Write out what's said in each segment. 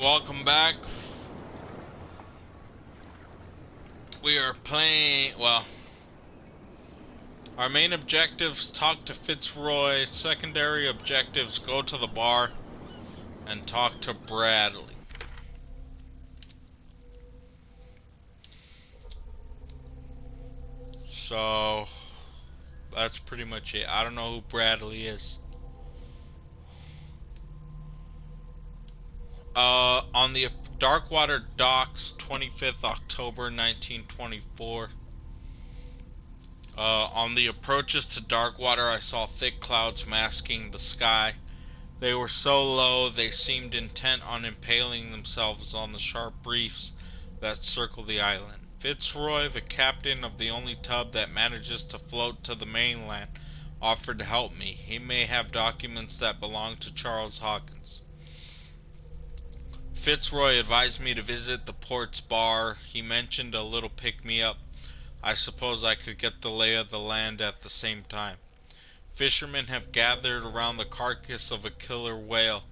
Welcome back. We are playing, well, our main objectives: talk to Fitzroy. Secondary objectives: go to the bar and talk to Bradley. So, that's pretty much it. I don't know who Bradley is. On the Darkwater docks, 25th October 1924. On the approaches to Darkwater, I saw thick clouds masking the sky. They were so low they seemed intent on impaling themselves on the sharp reefs that circle the island. Fitzroy, the captain of the only tub that manages to float to the mainland, offered to help me. He may have documents that belong to Charles Hawkins. Fitzroy advised me to visit the port's bar. He mentioned a little pick-me-up. I suppose I could get the lay of the land at the same time. Fishermen have gathered around the carcass of a killer whale.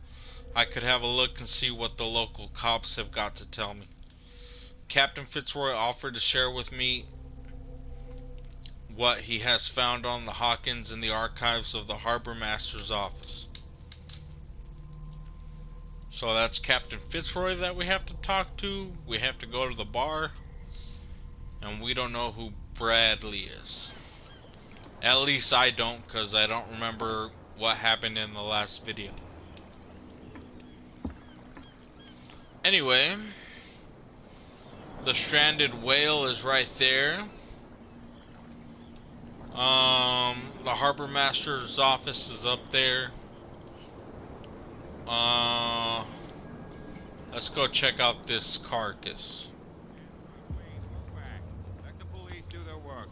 I could have a look and see what the local cops have got to tell me. Captain Fitzroy offered to share with me what he has found on the Hawkins in the archives of the harbor master's office. So that's Captain Fitzroy that we have to talk to. We have to go to the bar. And we don't know who Bradley is. At least I don't, because I don't remember what happened in the last video. Anyway, the stranded whale is right there. The harbor master's office is up there. Let's go check out this carcass. Let the police do their work.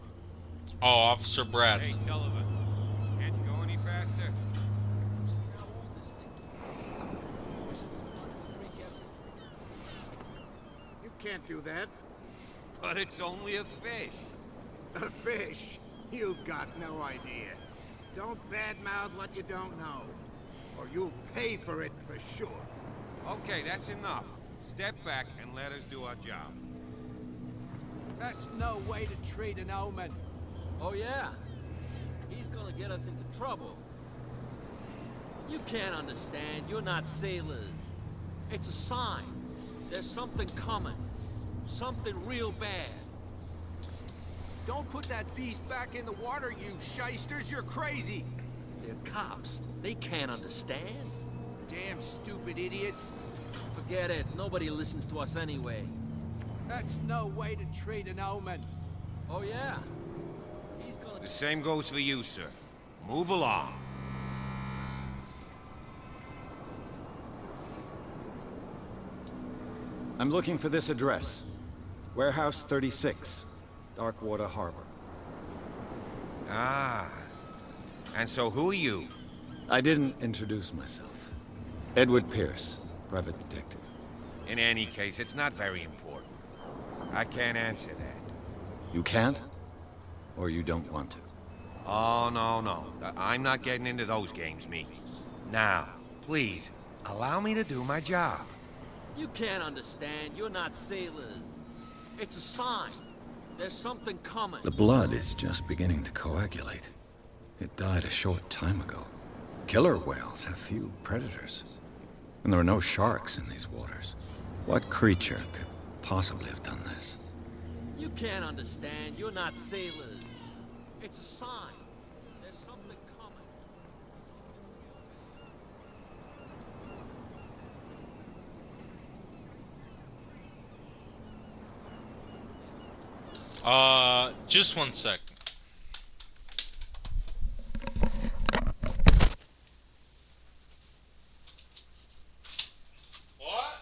Oh, Officer Bradley. Hey, Sullivan. Can't you go any faster? You can't do that. But it's only a fish. A fish? You've got no idea. Don't badmouth what you don't know, or you'll pay for it for sure. Okay, that's enough. Step back and let us do our job. That's no way to treat an omen. Oh yeah? He's gonna get us into trouble. You can't understand. You're not sailors. It's a sign. There's something coming. Something real bad. Don't put that beast back in the water, you shysters. You're crazy. They're cops. They can't understand. Damn stupid idiots. Forget it. Nobody listens to us anyway. That's no way to treat an omen. Oh yeah? He's gonna... The same goes for you, sir. Move along. I'm looking for this address. Warehouse 36, Darkwater Harbor. Ah. And so who are you? I didn't introduce myself. Edward Pierce, private detective. In any case, it's not very important. I can't answer that. You can't? Or you don't want to? Oh, no. I'm not getting into those games, me. Now, please, allow me to do my job. You can't understand. You're not sailors. It's a sign. There's something coming. The blood is just beginning to coagulate. It died a short time ago. Killer whales have few predators. And there are no sharks in these waters. What creature could possibly have done this? You can't understand. You're not sailors. It's a sign. There's something coming. Just one second. What?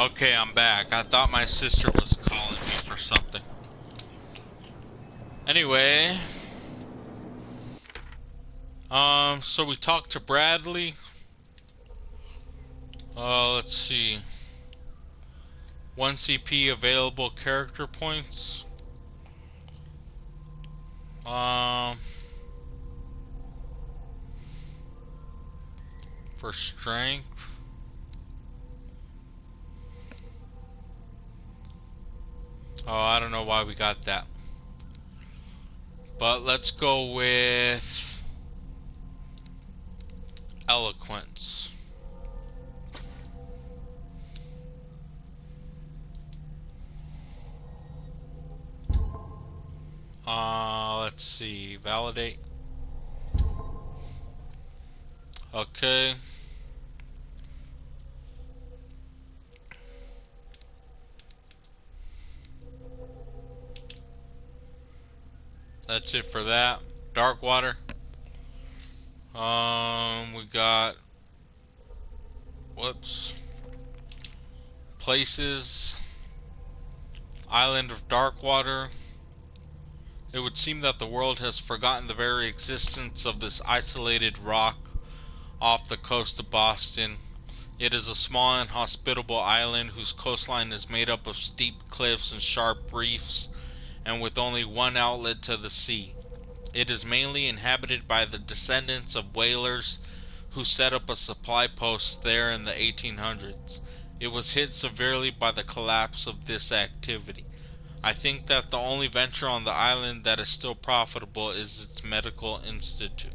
Okay, I'm back. I thought my sister was calling me for something. Anyway, so we talked to Bradley. Let's see. 1 CP available character points. Um, for strength. Oh, I don't know why we got that. But let's go with eloquence. Let's see. Validate. Okay. That's it for that. Dark water. We got, whoops. Places. Island of dark water. It would seem that the world has forgotten the very existence of this isolated rock off the coast of Boston. It is a small and hospitable island whose coastline is made up of steep cliffs and sharp reefs, and with only one outlet to the sea. It is mainly inhabited by the descendants of whalers who set up a supply post there in the 1800s. It was hit severely by the collapse of this activity. I think that the only venture on the island that is still profitable is its medical institute.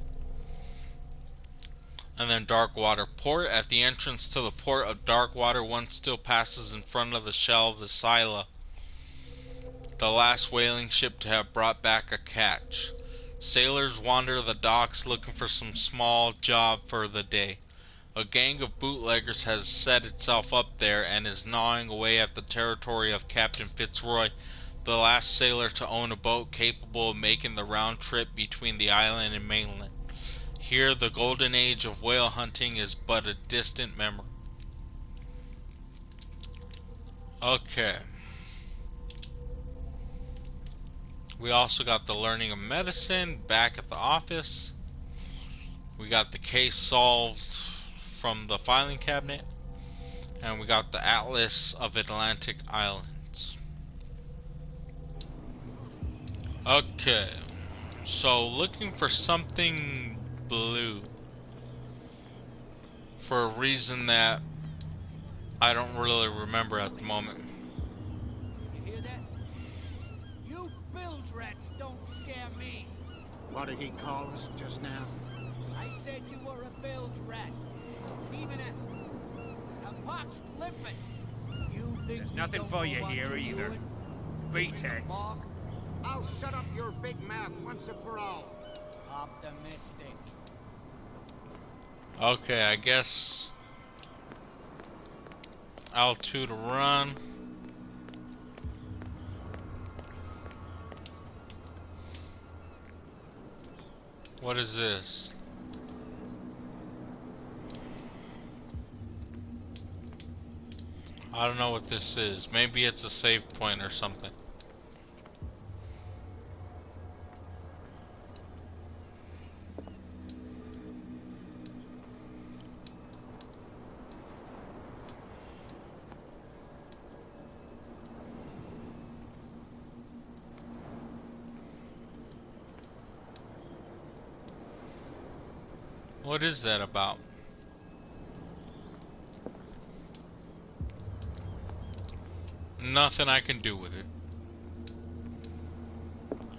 And then Darkwater Port. At the entrance to the port of Darkwater, one still passes in front of the shell of the Scylla, the last whaling ship to have brought back a catch. Sailors wander the docks looking for some small job for the day. A gang of bootleggers has set itself up there and is gnawing away at the territory of Captain Fitzroy, the last sailor to own a boat capable of making the round trip between the island and mainland. Here, the golden age of whale hunting is but a distant memory. Okay. We also got the learning of medicine back at the office. We got the case solved from the filing cabinet. And we got the Atlas of Atlantic Islands. Okay. So, looking for something blue. For a reason that I don't really remember at the moment. You hear that? You bilge rats don't scare me. What did he call us just now? I said you were a bilge rat. Even a pox limpet. You think There's nothing don't for know you what here you're either. doing? Beat Keeping the it. fog? I'll shut up your big mouth once and for all. Optimistic. Okay, I guess L2 to run. What is this? I don't know what this is. Maybe it's a save point or something. What is that about? Nothing I can do with it.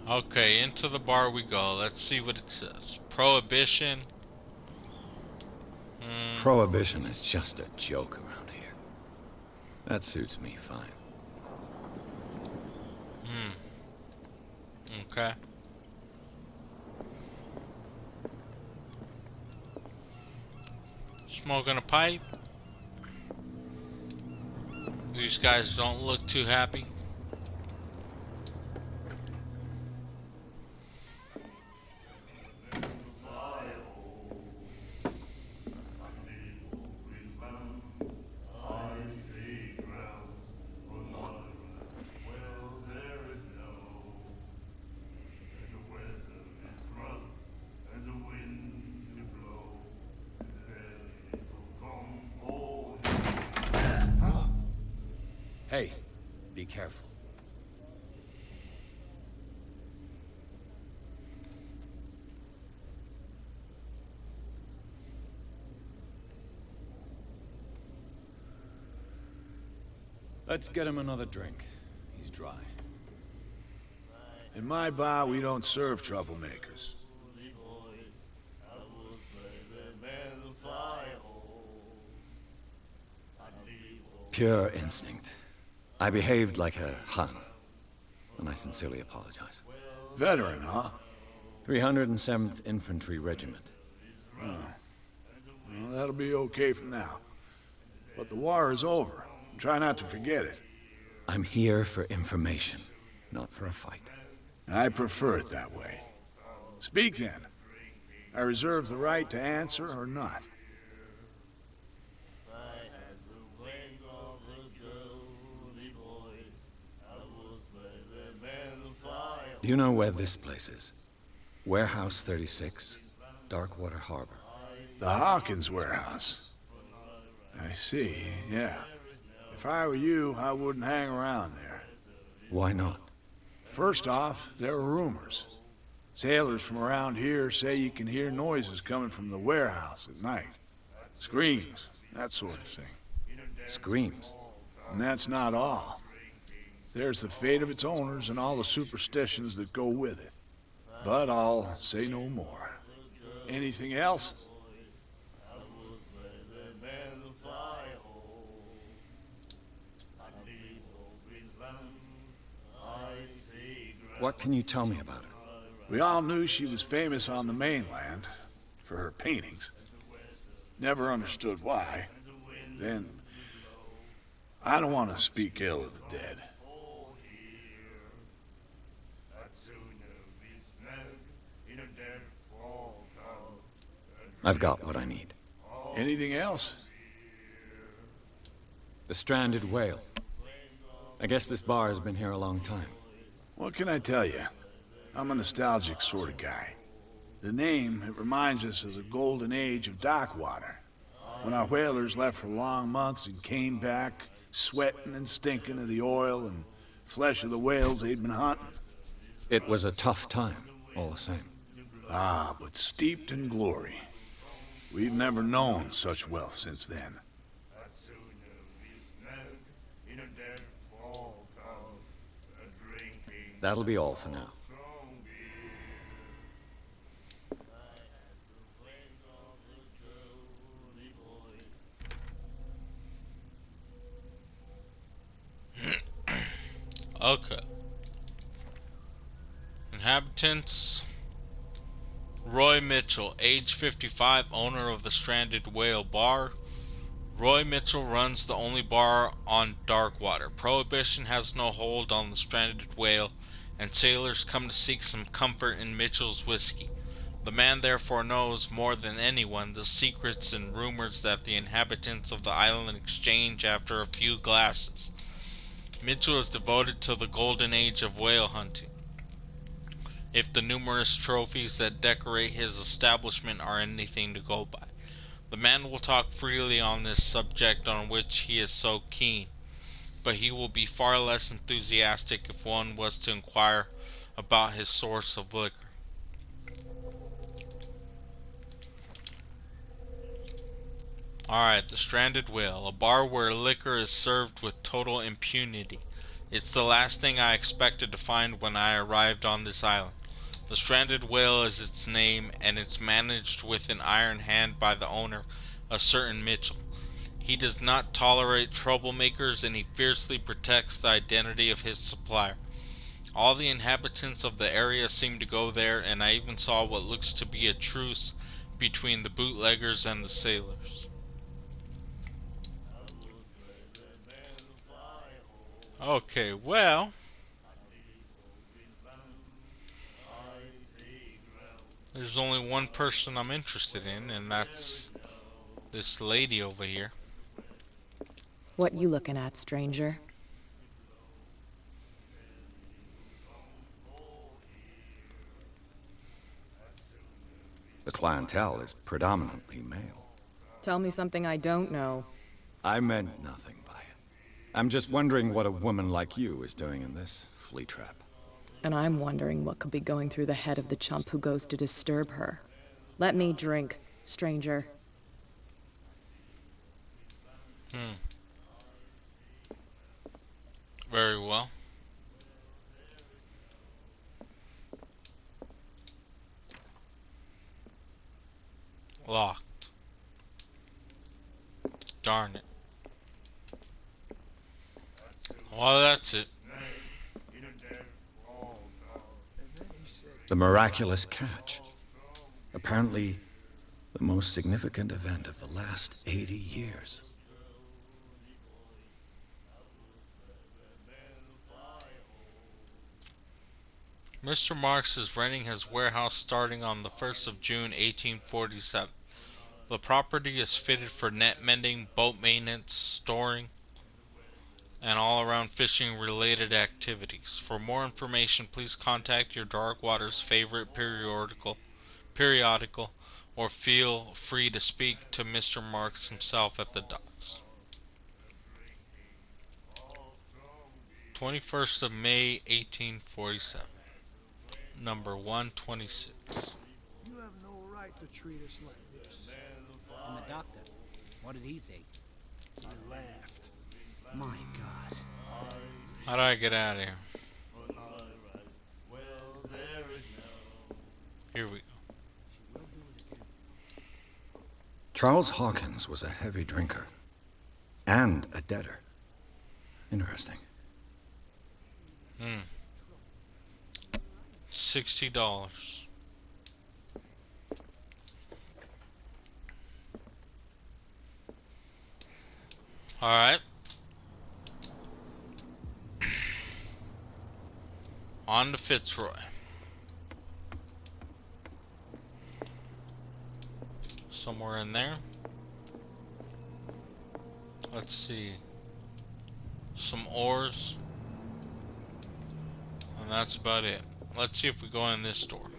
Okay, into the bar we go. Let's see what it says. Prohibition. Prohibition is just a joke around here. That suits me fine. Okay. Smoking a pipe. These guys don't look too happy. Hey, be careful. Let's get him another drink. He's dry. In my bar, we don't serve troublemakers. Pure instinct. I behaved like a Hun, and I sincerely apologize. Veteran, huh? 307th Infantry Regiment. Well, that'll be okay for now. But the war is over. Try not to forget it. I'm here for information, not for a fight. I prefer it that way. Speak then. I reserve the right to answer or not. Do you know where this place is? Warehouse 36, Darkwater Harbor. The Hawkins warehouse. I see, yeah. If I were you, I wouldn't hang around there. Why not? First off, there are rumors. Sailors from around here say you can hear noises coming from the warehouse at night. Screams, that sort of thing. Screams. And that's not all. There's the fate of its owners and all the superstitions that go with it. But I'll say no more. Anything else? What can you tell me about her? We all knew she was famous on the mainland for her paintings. Never understood why. Then, I don't want to speak ill of the dead. I've got what I need. Anything else? The stranded whale. I guess this bar has been here a long time. What can I tell you? I'm a nostalgic sort of guy. The name, it reminds us of the golden age of dockwater. When our whalers left for long months and came back, sweating and stinking of the oil and flesh of the whales they'd been hunting. It was a tough time, all the same. Ah, but steeped in glory. We've never known such wealth since then. That'll be all for now. Okay. Inhabitants. Roy Mitchell, age 55, owner of the Stranded Whale Bar. Roy Mitchell runs the only bar on Darkwater. Prohibition has no hold on the Stranded Whale, and sailors come to seek some comfort in Mitchell's whiskey. The man therefore knows, more than anyone, the secrets and rumors that the inhabitants of the island exchange after a few glasses. Mitchell is devoted to the golden age of whale hunting. If the numerous trophies that decorate his establishment are anything to go by. The man will talk freely on this subject on which he is so keen, but he will be far less enthusiastic if one was to inquire about his source of liquor. Alright, the Stranded Whale, a bar where liquor is served with total impunity. It's the last thing I expected to find when I arrived on this island. The Stranded Whale is its name, and it's managed with an iron hand by the owner, a certain Mitchell. He does not tolerate troublemakers, and he fiercely protects the identity of his supplier. All the inhabitants of the area seem to go there, and I even saw what looks to be a truce between the bootleggers and the sailors. Okay, well, there's only one person I'm interested in, and that's this lady over here. What you looking at, stranger? The clientele is predominantly male. Tell me something I don't know. I meant nothing by it. I'm just wondering what a woman like you is doing in this flea trap. And I'm wondering what could be going through the head of the chump who goes to disturb her. Let me drink, stranger. Very well. Locked. Darn it. Well, that's it. The miraculous catch. Apparently, the most significant event of the last 80 years. Mr. Marks is renting his warehouse starting on the 1st of June 1847. The property is fitted for net mending, boat maintenance, storing, and all-around fishing-related activities. For more information, please contact your Dark Waters favorite periodical, or feel free to speak to Mr. Marks himself at the docks. 21st of May, 1847. Number 126. You have no right to treat us like this. And the doctor, what did he say? He laughed. My God. How do I get out of here? Here we go. Charles Hawkins was a heavy drinker. And a debtor. Interesting. $60. Alright. On to Fitzroy. Somewhere in there. Let's see. Some ores. And that's about it. Let's see if we go in this door.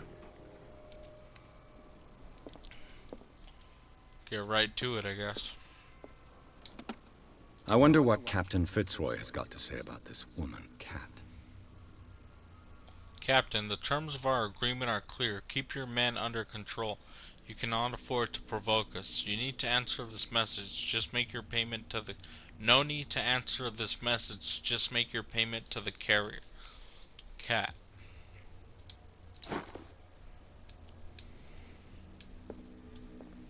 Get right to it, I guess. I wonder what Captain Fitzroy has got to say about this woman, Cat. Captain, the terms of our agreement are clear. Keep your men under control. You cannot afford to provoke us. You need to answer this message. Just make your payment to the... No need to answer this message. Just make your payment to the carrier. Cat.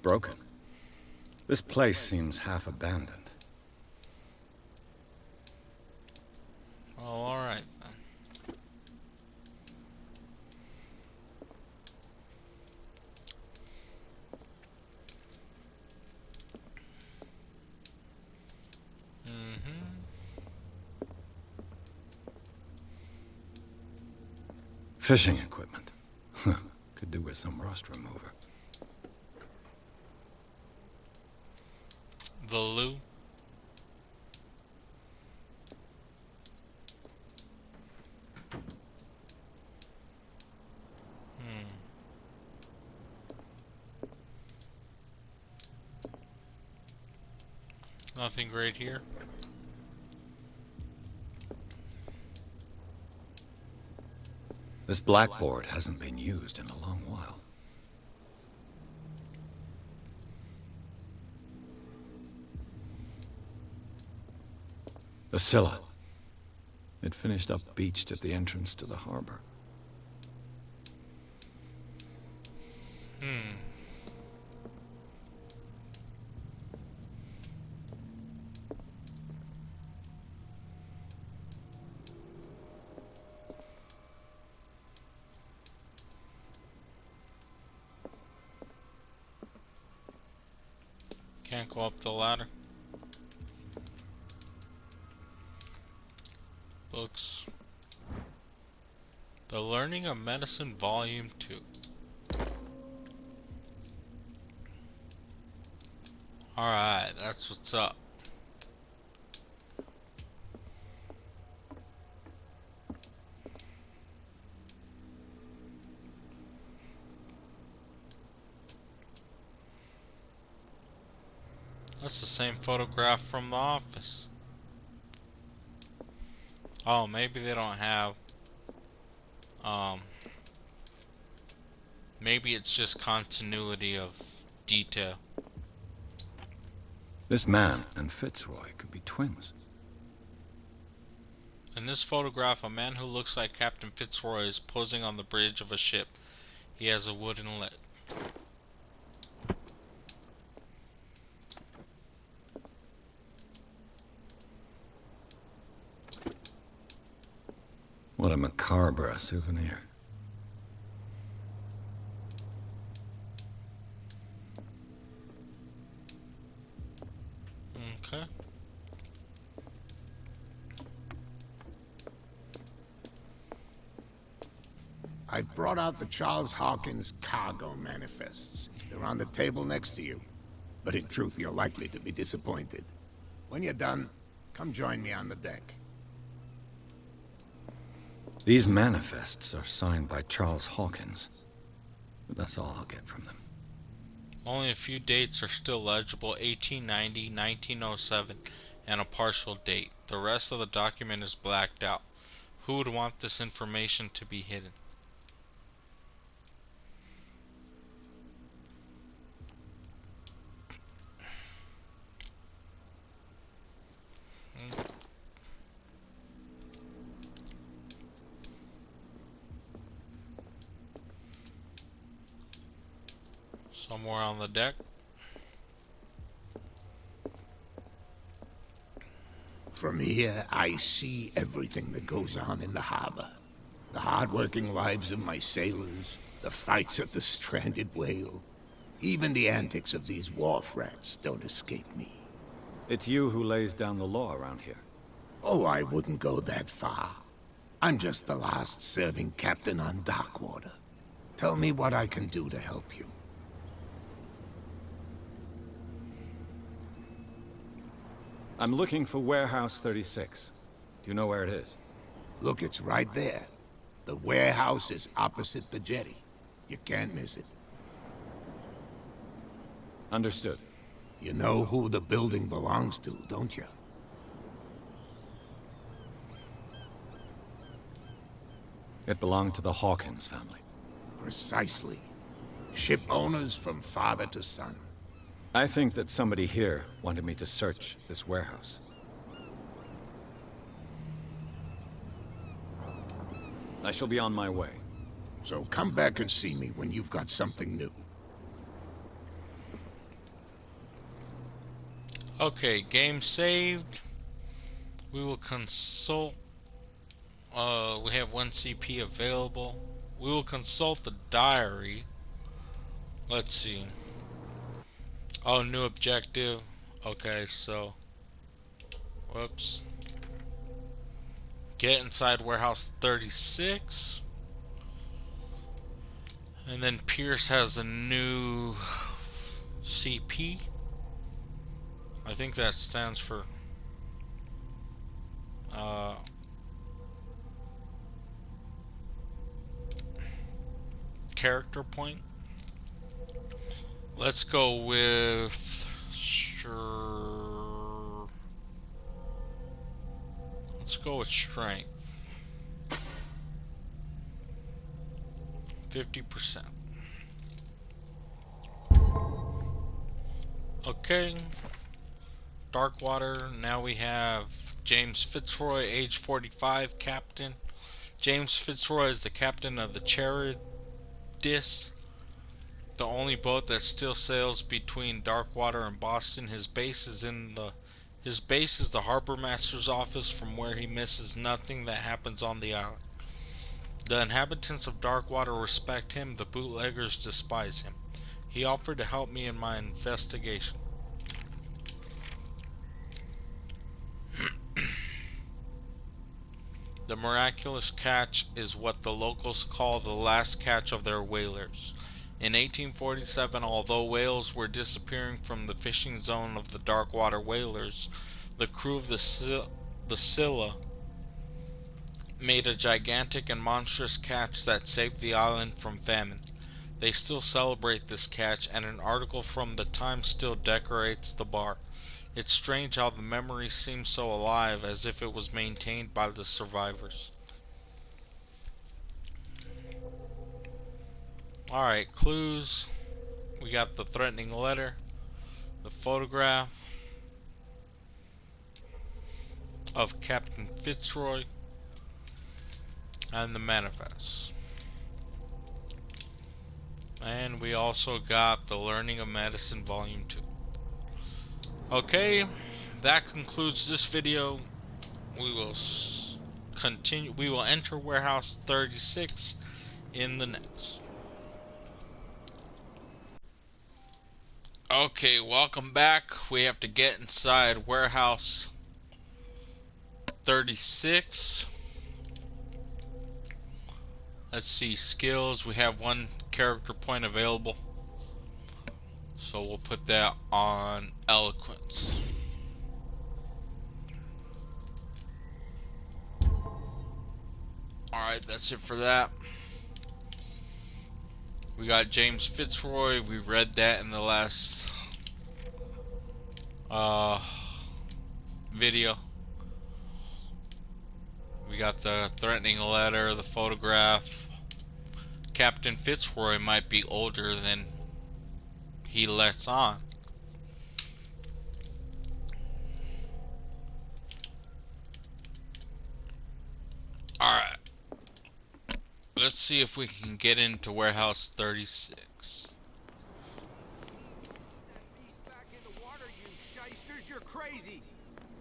Broken. This place seems half abandoned. Well, alright then. Fishing equipment. Could do with some rust remover. The loo. Nothing great here. This blackboard hasn't been used in a long while. The Scylla. It finished up beached at the entrance to the harbor. Can't go up the ladder. Books. The Learning of Medicine Volume 2. Alright, that's what's up. That's the same photograph from the office. Oh, maybe they don't have, um, maybe it's just continuity of detail. This man and Fitzroy could be twins. In this photograph, a man who looks like Captain Fitzroy is posing on the bridge of a ship. He has a wooden leg. What a macabre souvenir. Okay. I've brought out the Charles Hawkins cargo manifests. They're on the table next to you. But in truth, you're likely to be disappointed. When you're done, come join me on the deck. These manifests are signed by Charles Hawkins. But that's all I'll get from them. Only a few dates are still legible: 1890, 1907, and a partial date. The rest of the document is blacked out. Who would want this information to be hidden? Somewhere on the deck. From here, I see everything that goes on in the harbor. The hard-working lives of my sailors, the fights of the stranded whale. Even the antics of these wharf rats don't escape me. It's you who lays down the law around here. Oh, I wouldn't go that far. I'm just the last serving captain on Darkwater. Tell me what I can do to help you. I'm looking for Warehouse 36. Do you know where it is? Look, it's right there. The warehouse is opposite the jetty. You can't miss it. Understood. You know who the building belongs to, don't you? It belonged to the Hawkins family. Precisely. Ship owners from father to son. I think that somebody here wanted me to search this warehouse. I shall be on my way. So come back and see me when you've got something new. Okay, game saved. We will consult. We have 1 CP available. We will consult the diary. Let's see. Oh, new objective. Okay, so. Whoops. Get inside warehouse 36. And then Pierce has a new CP. I think that stands for character point. Let's go with sure. Let's go with strength. 50%. Okay. Darkwater. Now we have James Fitzroy, age 45, captain. James Fitzroy is the captain of the Charybdis, the only boat that still sails between Darkwater and Boston. His base is the harbor master's office, from where he misses nothing that happens on the island. The inhabitants of Darkwater respect him, the bootleggers despise him. He offered to help me in my investigation. The miraculous catch is what the locals call the last catch of their whalers. In 1847, although whales were disappearing from the fishing zone of the Darkwater whalers, the crew of the Scylla made a gigantic and monstrous catch that saved the island from famine. They still celebrate this catch, and an article from the Times still decorates the bar. It's strange how the memory seems so alive, as if it was maintained by the survivors. Alright, clues. We got the threatening letter, the photograph of Captain Fitzroy, and the manifest. And we also got the Learning of Medicine Volume 2. Okay, that concludes this video. We will continue. We will enter Warehouse 36 in the next. Okay, welcome back. We have to get inside Warehouse 36. Let's see, skills. We have one character point available, so we'll put that on eloquence. Alright, that's it for that. We got James Fitzroy. We read that in the last video. We got the threatening letter, the photograph. Captain Fitzroy might be older than he lets on. Alright. Let's see if we can get into Warehouse 36. That beast back in the water, you shysters! You're crazy!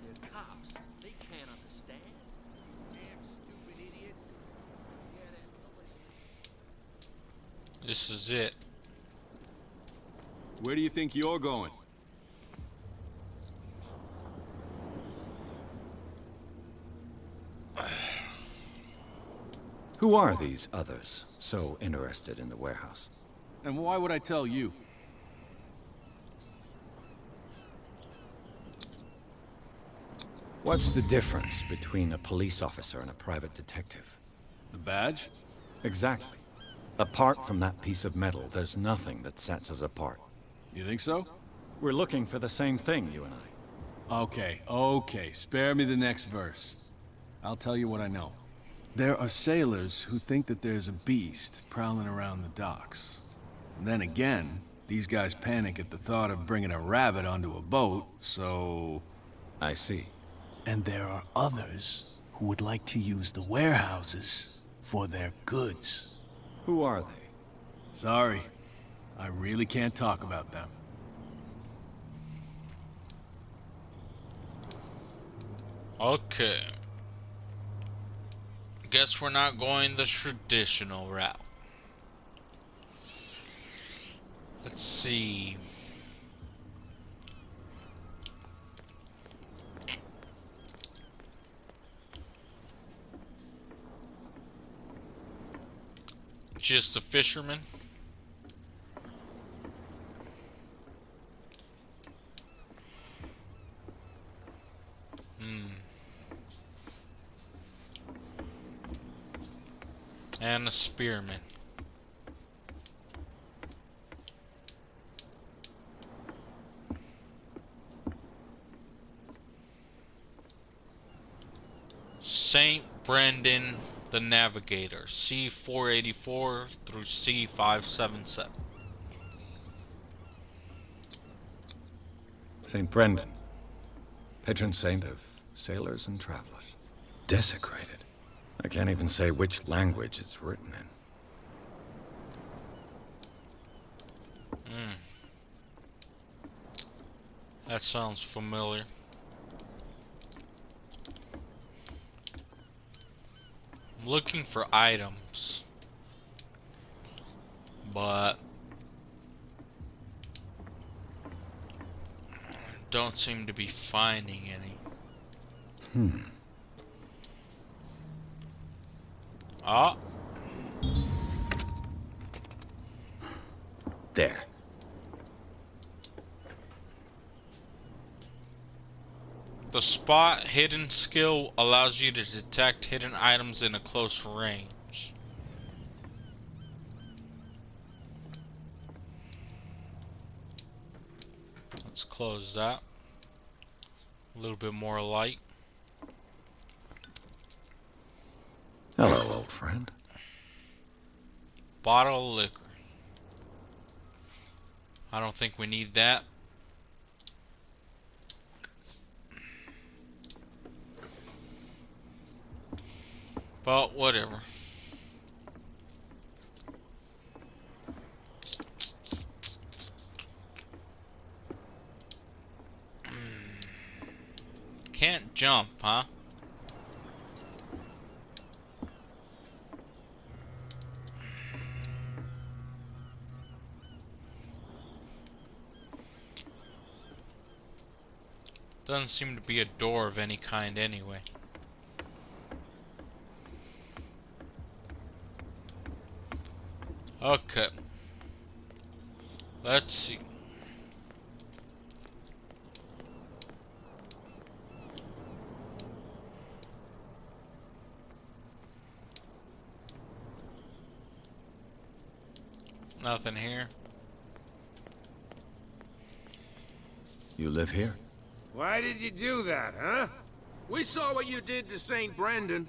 They're cops. They can't understand. Damn stupid idiots! Get it. Nobody is. This is it. Where do you think you're going? Who are these others so interested in the warehouse? And why would I tell you? What's the difference between a police officer and a private detective? The badge? Exactly. Apart from that piece of metal, there's nothing that sets us apart. You think so? We're looking for the same thing, you and I. Okay, spare me the next verse. I'll tell you what I know. There are sailors who think that there's a beast prowling around the docks. And then again, these guys panic at the thought of bringing a rabbit onto a boat, so... I see. And there are others who would like to use the warehouses for their goods. Who are they? Sorry, I really can't talk about them. Okay. Guess we're not going the traditional route. Let's see. Just a fisherman. And a spearman. St. Brendan the Navigator, C484 through C577. St. Brendan. Patron saint of sailors and travelers. Desecrated. I can't even say which language it's written in. That sounds familiar. I'm looking for items, but don't seem to be finding any. Ah. There. The spot hidden skill allows you to detect hidden items in a close range. Let's close that. A little bit more light. Hello, old friend. Bottle of liquor. I don't think we need that. But whatever. Can't jump, huh? Doesn't seem to be a door of any kind anyway. Okay. Let's see. Nothing here. You live here? Why did you do that, huh? We saw what you did to St. Brendan.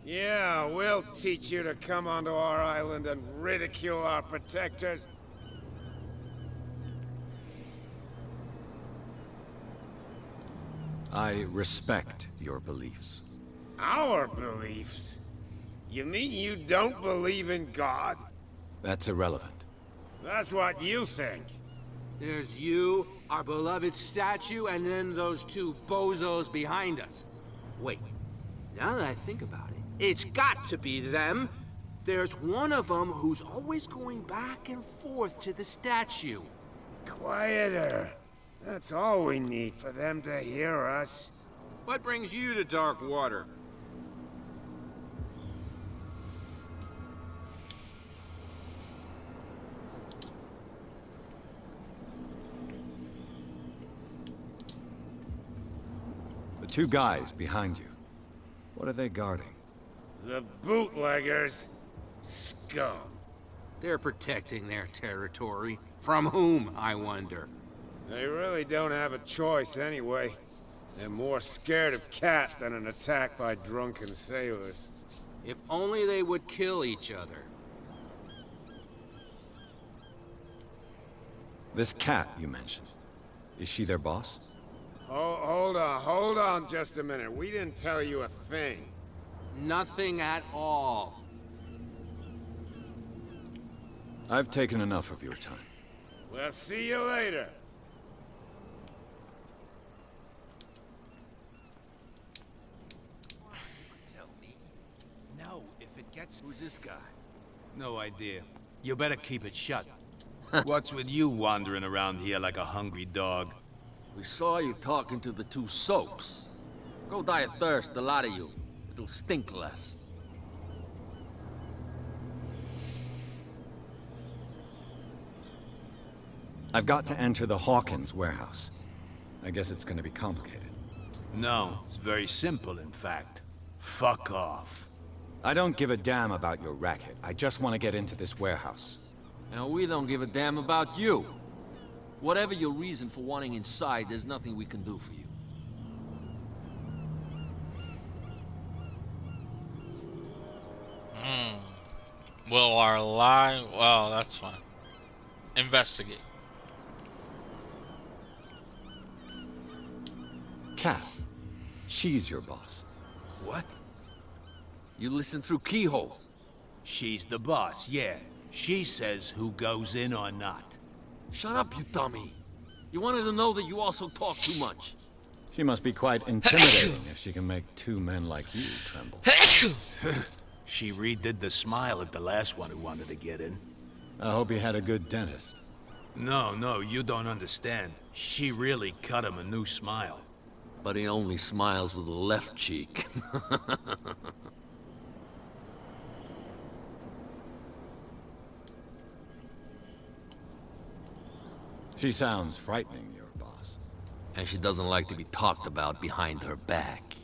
Yeah, we'll teach you to come onto our island and ridicule our protectors. I respect your beliefs. Our beliefs? You mean you don't believe in God? That's irrelevant. That's what you think. There's you, our beloved statue, and then those two bozos behind us. Wait, now that I think about it, it's got to be them. There's one of them who's always going back and forth to the statue. Quieter. That's all we need for them to hear us. What brings you to dark water? The two guys behind you. What are they guarding? The bootleggers. Scum. They're protecting their territory. From whom, I wonder? They really don't have a choice anyway. They're more scared of Cat than an attack by drunken sailors. If only they would kill each other. This Cat you mentioned. Is she their boss? Hold on just a minute. We didn't tell you a thing. Nothing at all. I've taken enough of your time. We'll see you later. Tell me. No, if it gets... Who's this guy? No idea. You better keep it shut. What's with you wandering around here like a hungry dog? We saw you talking to the two soaks. Go die of thirst, the lot of you. It'll stink less. I've got to enter the Hawkins warehouse. I guess it's gonna be complicated. No, it's very simple, in fact. Fuck off. I don't give a damn about your racket. I just want to get into this warehouse. And we don't give a damn about you. Whatever your reason for wanting inside, there's nothing we can do for you. Well, our lie... Well, that's fine. Investigate. Cat. She's your boss. What? You listen through keyholes. She's the boss, yeah. She says who goes in or not. Shut up, you dummy. You wanted to know that you also talk too much. She must be quite intimidating if she can make two men like you tremble. She redid the smile at the last one who wanted to get in. I hope he had a good dentist. No, you don't understand. She really cut him a new smile. But he only smiles with the left cheek. She sounds frightening, your boss. And she doesn't like to be talked about behind her back.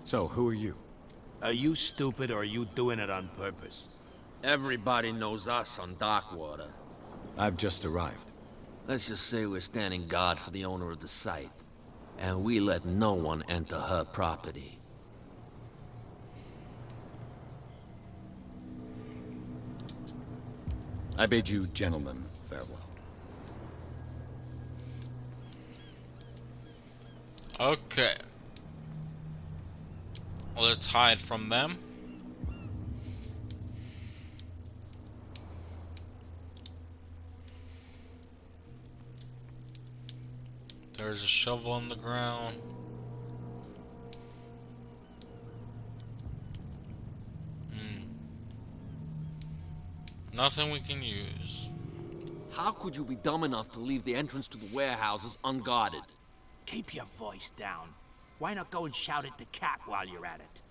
So, who are you? Are you stupid or are you doing it on purpose? Everybody knows us on Darkwater. I've just arrived. Let's just say we're standing guard for the owner of the site, and we let no one enter her property. I bid you gentlemen farewell. Okay. Let's hide from them. There's a shovel on the ground. Nothing we can use. How could you be dumb enough to leave the entrance to the warehouses unguarded? Keep your voice down. Why not go and shout at the cat while you're at it?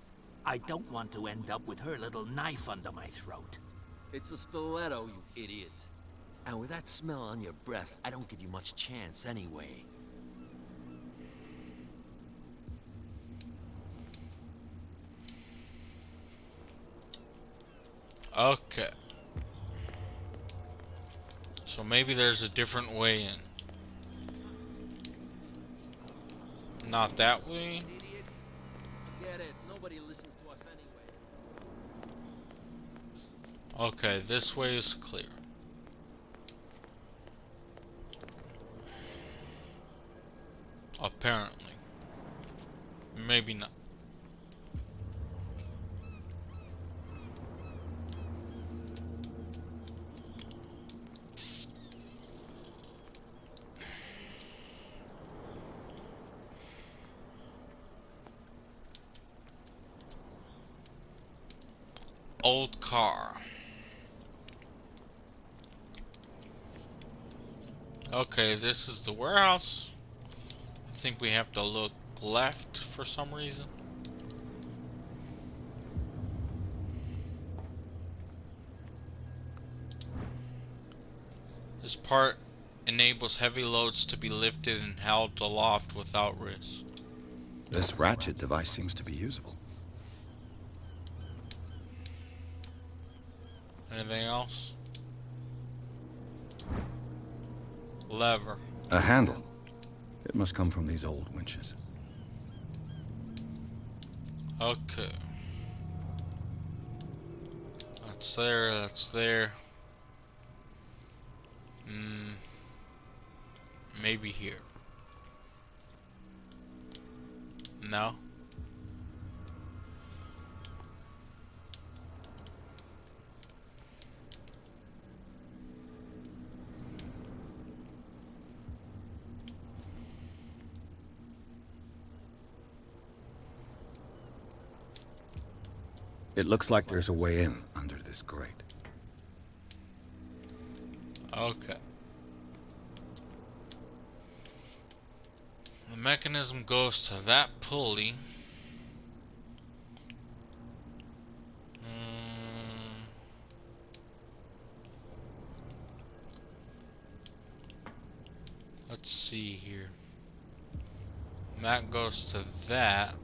I don't want to end up with her little knife under my throat. It's a stiletto, you idiot. And with that smell on your breath, I don't give you much chance anyway. Okay. So maybe there's a different way in. Not that way. Forget it. Nobody listens to us anyway. Okay, this way is clear. Apparently. Maybe not. Old car. Okay, this is the warehouse. I think we have to look left for some reason. This part enables heavy loads to be lifted and held aloft without risk. This ratchet device seems to be usable. Anything else? Lever. A handle. It must come from these old winches. Okay. That's there, that's there. Maybe here. No? It looks like there's a way in under this grate. Okay. The mechanism goes to that pulley. Let's see here. That goes to that.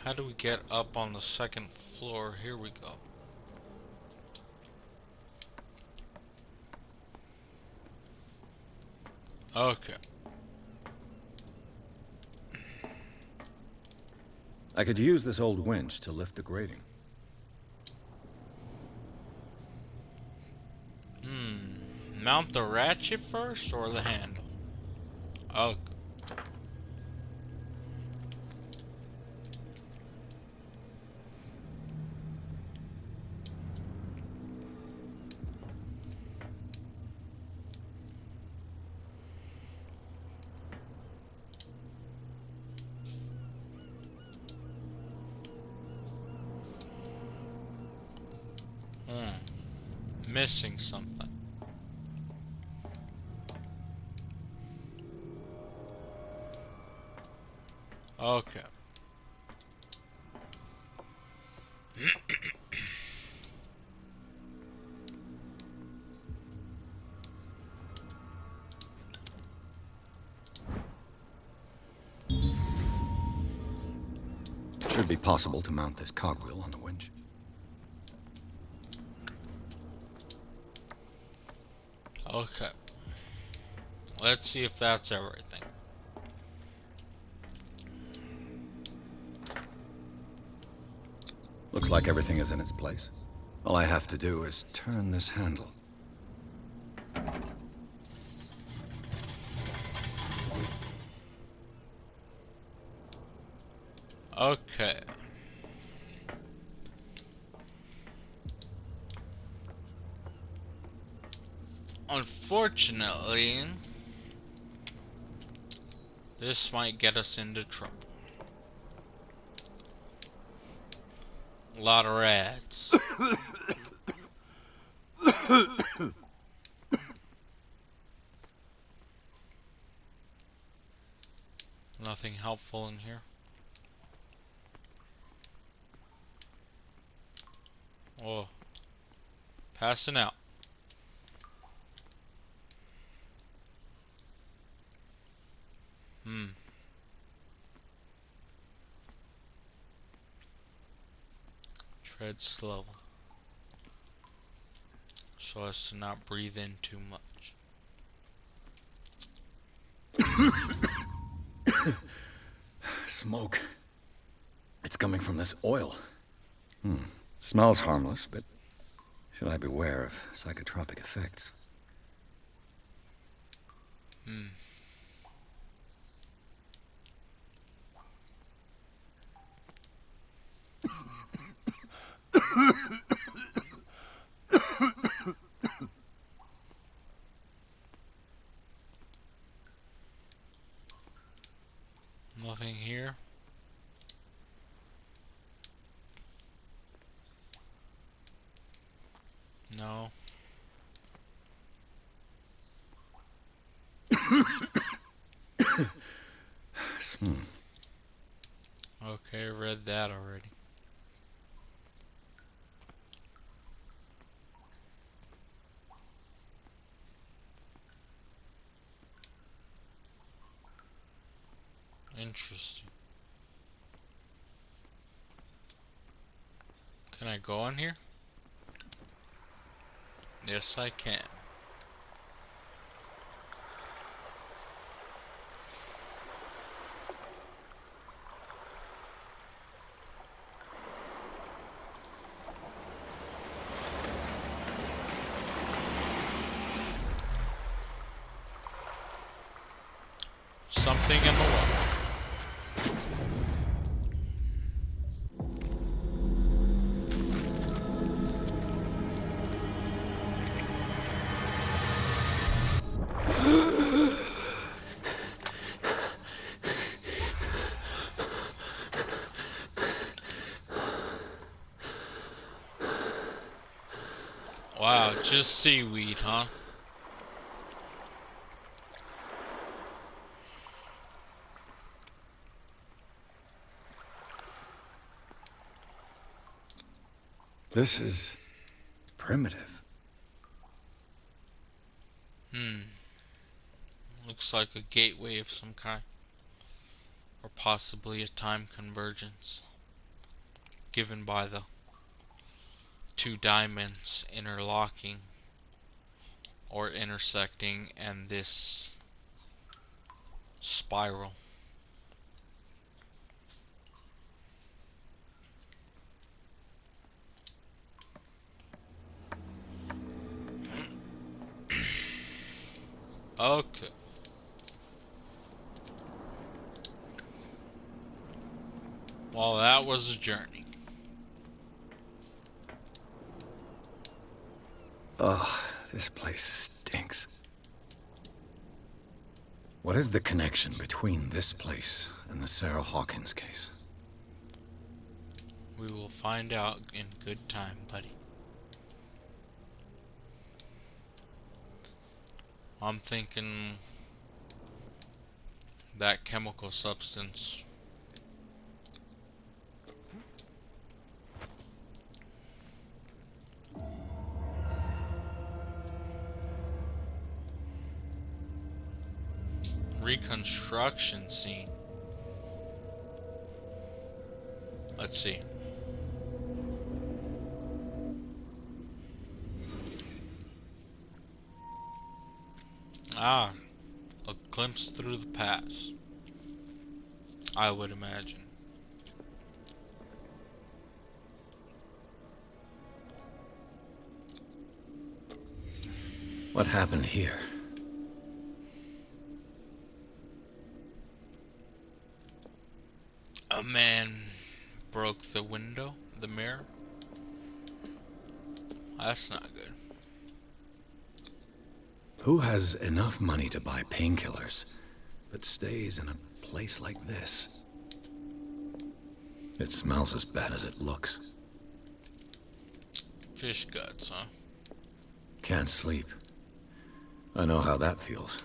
How do we get up on the second floor? Here we go. Okay. I could use this old winch to lift the grating. Mount the ratchet first or the handle? Okay. Missing something. Okay. Should be possible to mount this cogwheel on the winch. Okay. Let's see if that's everything. Looks like everything is in its place. All I have to do is turn this handle. Okay. Unfortunately, this might get us into trouble. A lot of rats. Nothing helpful in here. Oh. Passing out. Tread slow, so as to not breathe in too much. Smoke. It's coming from this oil. Smells harmless, but should I beware of psychotropic effects? Nothing here. No. Okay, read that already. Interesting. Can I go in here? Yes, I can. Something in the water. Wow, just seaweed, huh? This is primitive. Looks like a gateway of some kind. Or possibly a time convergence. Given by the two diamonds interlocking or intersecting and this spiral. Okay. Well, that was a journey. Ugh, this place stinks. What is the connection between this place and the Sarah Hawkins case? We will find out in good time, buddy. I'm thinking that chemical substance reconstruction scene. Let's see. Ah, a glimpse through the past, I would imagine. What happened here? A man broke the window, the mirror. That's not good. Who has enough money to buy painkillers, but stays in a place like this? It smells as bad as it looks. Fish guts, huh? Can't sleep. I know how that feels.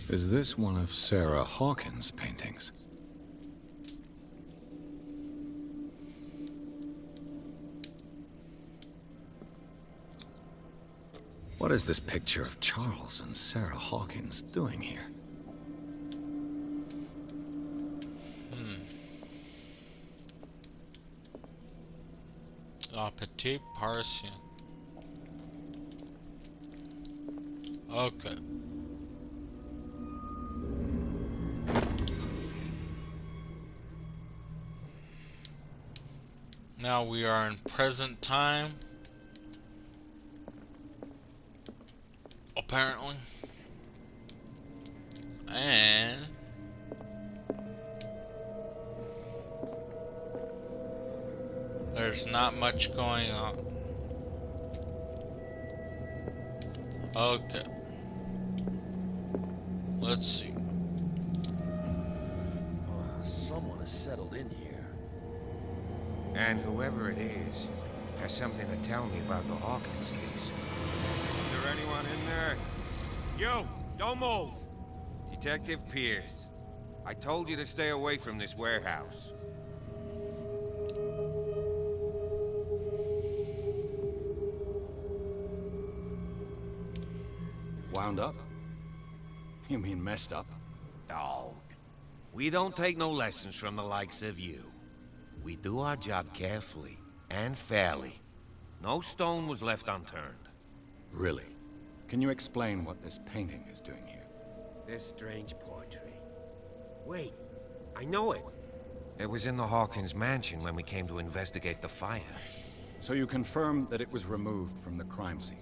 Is this one of Sarah Hawkins' paintings? What is this picture of Charles and Sarah Hawkins doing here? Petit Parisian. Okay. Now we are in present time. Apparently. And there's not much going on. Okay. Let's see. Someone has settled in here. And whoever it is has something to tell me about the Hawkins case. Is there anyone in there? You! Don't move! Detective Pierce. I told you to stay away from this warehouse. Wound up? You mean messed up? Dog. We don't take no lessons from the likes of you. We do our job carefully and fairly. No stone was left unturned. Really? Can you explain what this painting is doing here? This strange portrait. Wait, I know it. It was in the Hawkins mansion when we came to investigate the fire. So you confirm that it was removed from the crime scene?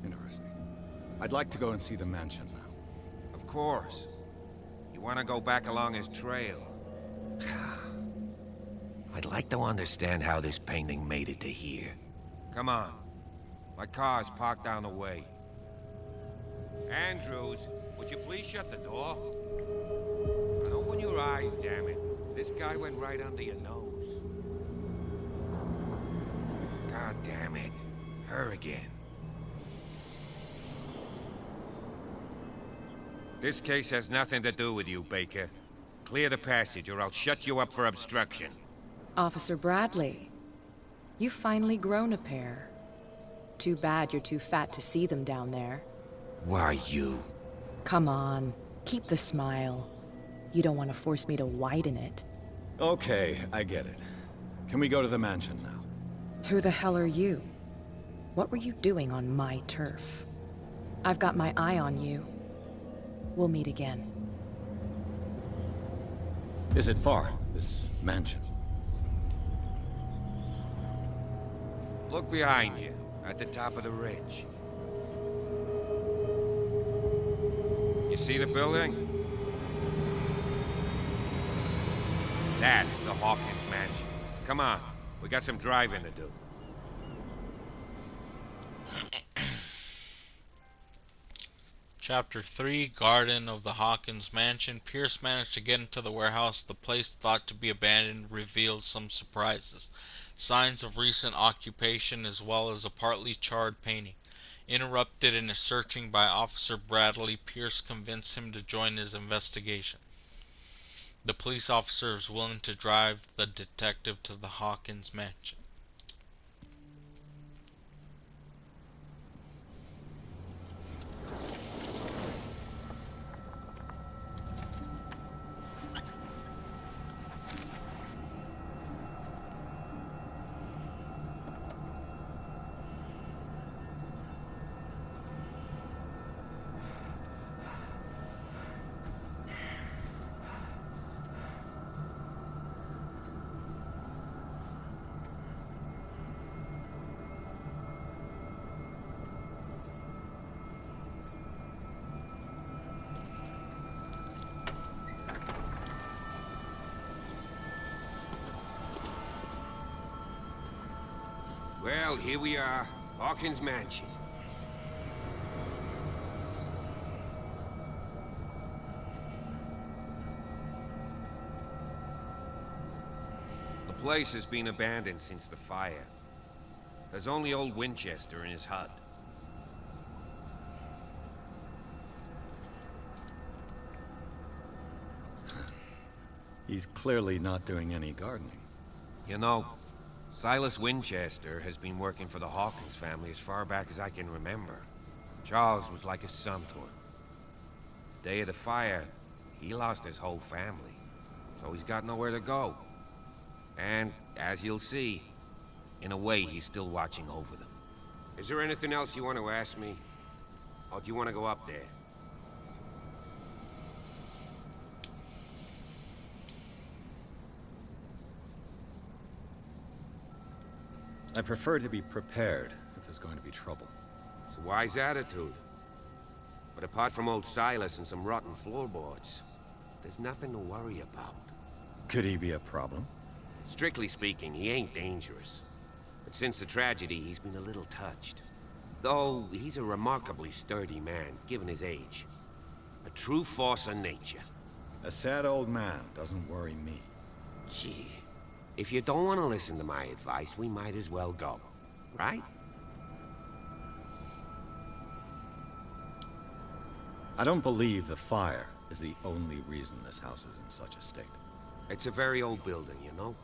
Interesting. I'd like to go and see the mansion now. Of course. You want to go back along his trail? I'd like to understand how this painting made it to here. Come on. My car's parked down the way. Andrews, would you please shut the door? And open your eyes, damn it. This guy went right under your nose. God damn it. Her again. This case has nothing to do with you, Baker. Clear the passage or I'll shut you up for obstruction. Officer Bradley, you've finally grown a pair. Too bad you're too fat to see them down there. Why, you? Come on, keep the smile. You don't want to force me to widen it. Okay, I get it. Can we go to the mansion now? Who the hell are you? What were you doing on my turf? I've got my eye on you. We'll meet again. Is it far, this mansion? Look behind you, at the top of the ridge. You see the building? That's the Hawkins mansion. Come on, we got some driving to do. Chapter 3, Garden of the Hawkins Mansion. Pierce managed to get into the warehouse. The place thought to be abandoned revealed some surprises. Signs of recent occupation as well as a partly charred painting. Interrupted in his searching by Officer Bradley, Pierce convinced him to join his investigation. The police officer is willing to drive the detective to the Hawkins Mansion. Well, here we are. Hawkins Mansion. The place has been abandoned since the fire. There's only old Winchester in his hut. He's clearly not doing any gardening. You know, Silas Winchester has been working for the Hawkins family as far back as I can remember. Charles was like a son to him. The day of the fire, he lost his whole family, so he's got nowhere to go. And, as you'll see, in a way, he's still watching over them. Is there anything else you want to ask me? Or do you want to go up there? I prefer to be prepared if there's going to be trouble. It's a wise attitude. But apart from old Silas and some rotten floorboards, there's nothing to worry about. Could he be a problem? Strictly speaking, he ain't dangerous. But since the tragedy, he's been a little touched. Though, he's a remarkably sturdy man, given his age. A true force of nature. A sad old man doesn't worry me. Gee, if you don't want to listen to my advice, we might as well go. Right? I don't believe the fire is the only reason this house is in such a state. It's a very old building, you know?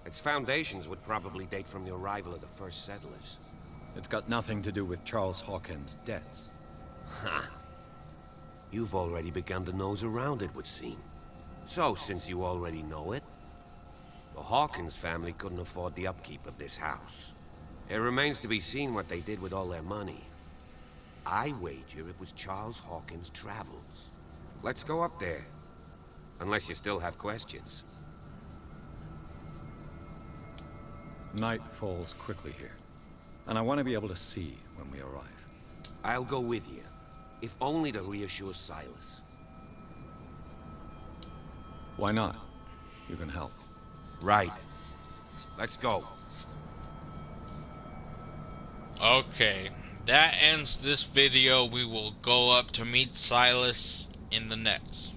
Its foundations would probably date from the arrival of the first settlers. It's got nothing to do with Charles Hawkins' debts. Ha! You've already begun to nose around, it would seem. So, since you already know it, the Hawkins family couldn't afford the upkeep of this house. It remains to be seen what they did with all their money. I wager it was Charles Hawkins' travels. Let's go up there. Unless you still have questions. Night falls quickly here, and I want to be able to see when we arrive. I'll go with you, if only to reassure Silas. Why not? You can help. Right. Let's go. Okay, that ends this video. We will go up to meet Silas in the next.